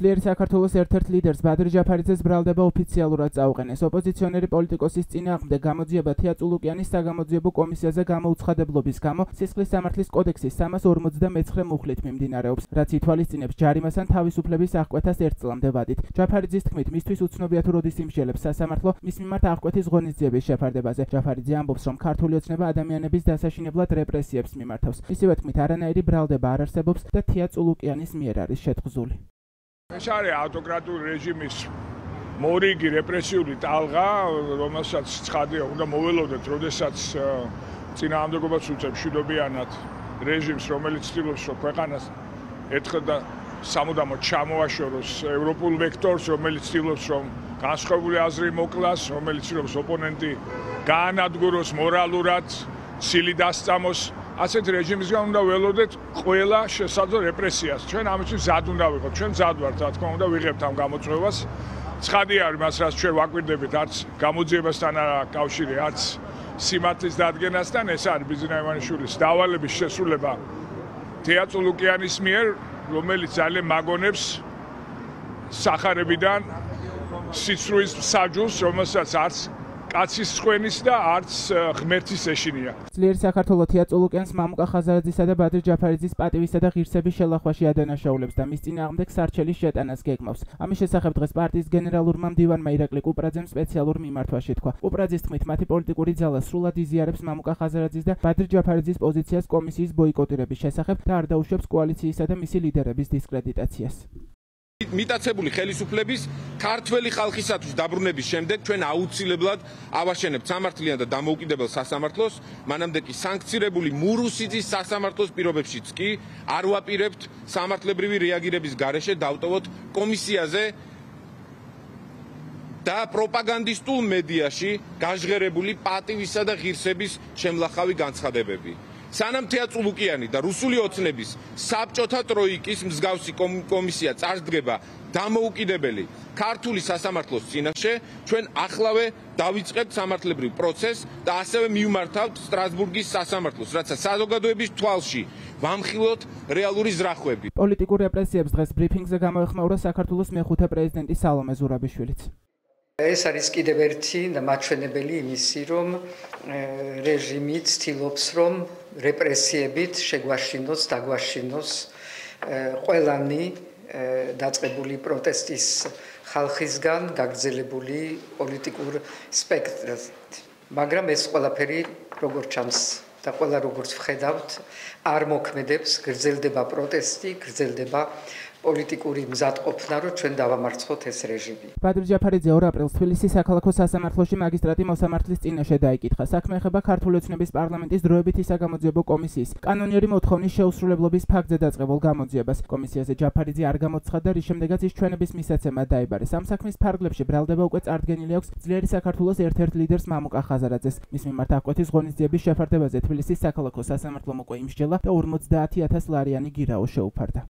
ძლიერი საქართველოს ერთ-ერთ ლიდერს ბადრი ჯაფარიძეს ბრალდება ოფიციალურად წაუყენეს. ოპოზიციონერი პოლიტიკოსის წინააღმდეგ გამოძიება თია წულუკიანის საგამოძიებო კომისიაზე გამოუცხადებლობის გამო სისხლის სამართლის კოდექსის 359 მუხლით მიმდინარეობს, რაც ითვალისწინებს ჯარიმას ან თავისუფლების აღკვეთას 1 წლამდე ვადით. ჯაფარიძის თქმით, მისთვის უცნობია თუ როდის იმსჯელებს სასამართლო მის მიმართ აღკვეთის ღონისძიების შეფარდებაზე. ჯაფარიძე ამბობს, რომ ქართული ოცნება ადამიანების დასაშინებლად რეპრესიებს მიმართავს. ისევე თქმით, არანაირი ბრალდება არ არსებობს და თია წულუკიანის მიერ არის შეთხზული. ეს არის ავტოკრატიული რეჟიმის მორიგი რეპრესიული ტალღა, რომელსაც ცხადია უნდა მოველოდეთ, როდესაც წინააღმდეგობას უწევს მშვიდობიანად რეჟიმს, რომელიც ცდილობს, რომ ქვეყანას ერთხელ და სამუდამოდ ჩამოაშოროს ევროპულ ვექტორს, რომელიც ცდილობს, რომ განსხვავებული აზრი მოკლას, რომელიც ცდილობს ოპონენტი გაანადგუროს მორალურად, სილი დასწამოს. ასეთ რეჟიმისგან უნდა ველოდეთ ყველა შესაძლო რეპრესიას. ჩვენ ამისთვის მზად უნდა ვიყოთ, ჩვენ მზად ვართ, რა თქმა უნდა, ვიღებთ ამ გამოწვევას. ცხადი არის მას, რაც ჩვენ ვაკვირდებით, არც გამოძიებასთან არა კავშირი, არც სიმართლის დადგენასთან, ეს არის ბიზნა ივანიშვილის დავალების შესრულება თეა წულუკიანის მიერ, რომელიც ძალიან მაგონებს სახარებიდან სიცრუის საჯულს, რომელსაც არც კაცის სხვენის და არც ღმერთის ეშინია. ძლიერი საქართველო თია წულუკიანს მამუკა ხაზარაძისა და ბადრი ჯაფარიძის პატივისა და ღირსების შელახვაში ადანაშაულებს და მის წინააღმდეგ სარჩელის შეტანას გეგმავს. ამის შესახებ დღეს პარტიის გენერალურმა მდივანმა ირაკლი კუპრაძემ სპეციალურ მიმართვაში თქვა. კუპრაძის თქმით, მათი პოლიტიკური ძალა სრულად იზიარებს მამუკა ხაზარაძის და ბადრი ჯაფარიძის პოზიციას კომისიის ბოიკოტირების შესახებ და არ დაუშვებს კოალიციისა და მისი ლიდერების დისკრედიტაციას. მიტაცებული ხელისუფლების ქართველი ხალხისათვის დაბრუნების შემდეგ ჩვენ აუცილებლად ავაშენებთ სამართლიან და დამოუკიდებელ სასამართლოს, მანამდე კი სანქცირებული მურუსიძის სასამართლოს პირობებშიც კი არ ვაპირებთ სამართლებრივი რეაგირების გარეშე დავტოვოთ კომისიაზე და პროპაგანდისტულ მედიაში გაჟღერებული პატივისა და ღირსების შემლახავი განცხადებები. სანამ თეა წულუკიანი და რუსული ოცნების საბჭოთა ტროიკის მსგავსი კომისია წარსდგება დამოუკიდებელი ქართული სასამართლოს წინაშე, ჩვენ ახლავე დავიწყებთ სამართლებრივ პროცესს და ასევე მივმართავთ სტრასბურგის სასამართლოს, რაცა საზოგადოების თვალში ვამხილოთ რეალური ზრახვები. პოლიტიკურ რეპრესიებს დღეს ბრიფინგზე გამოეხმაურა საქართველოს მეხუთე პრეზიდენტი სალომე ზურაბიშვილიც. ეს არის კიდევ ერთი მაჩვენებელი იმისი, რომ რეჟიმი ცდილობს, რომ რეპრესიებით შეგვაშინოს, დაგვაშინოს ყველანი დაწყებული პროტესტის ხალხისგან გაგრძელებული პოლიტიკურ სპექტრით. მაგრამ ეს ყველაფერი, როგორც ჩანს და ყველა როგორც ვხედავთ, არ მოქმედებს, გრძელდება პროტესტი, გრძელდება პოლიტიკური მზადყოფნა, რომ ჩვენ დავამარცხოთ ეს რეჟიმი. ბადრი ჯაფარიძე 2 აპრილს თბილისის საქალაქო სასამართლოში მაგისტრატი მოსამართლის წინაშე დაიკითხა. საქმე ეხება ქართული ოცნების პარლამენტის დროებითი საგამოძიებო კომისიის კანონიერი მოთხოვნის შეუსრულებლობის ფაქტზე დაწყებულ გამოძიებას. კომისიაზე ჯაფარიძე არ გამოცხადდა, რის შემდეგაც ის ჩვენების მისაცემად დაიბარეს. ამ საქმის ფარგლებში ბრალდება უკვე წარდგენილი აქვს ძლიერი საქართველოს ერთ-ერთ ლიდერს მამუკა ხაზარაძეს. მის მიმართ აღკვეთის ღონისძიების შეფარდებაზე თბილისის საქალაქო სასამართლომ უკვე იმსჯელა და 50,000 ლარიანი გირაო შეუფარდა.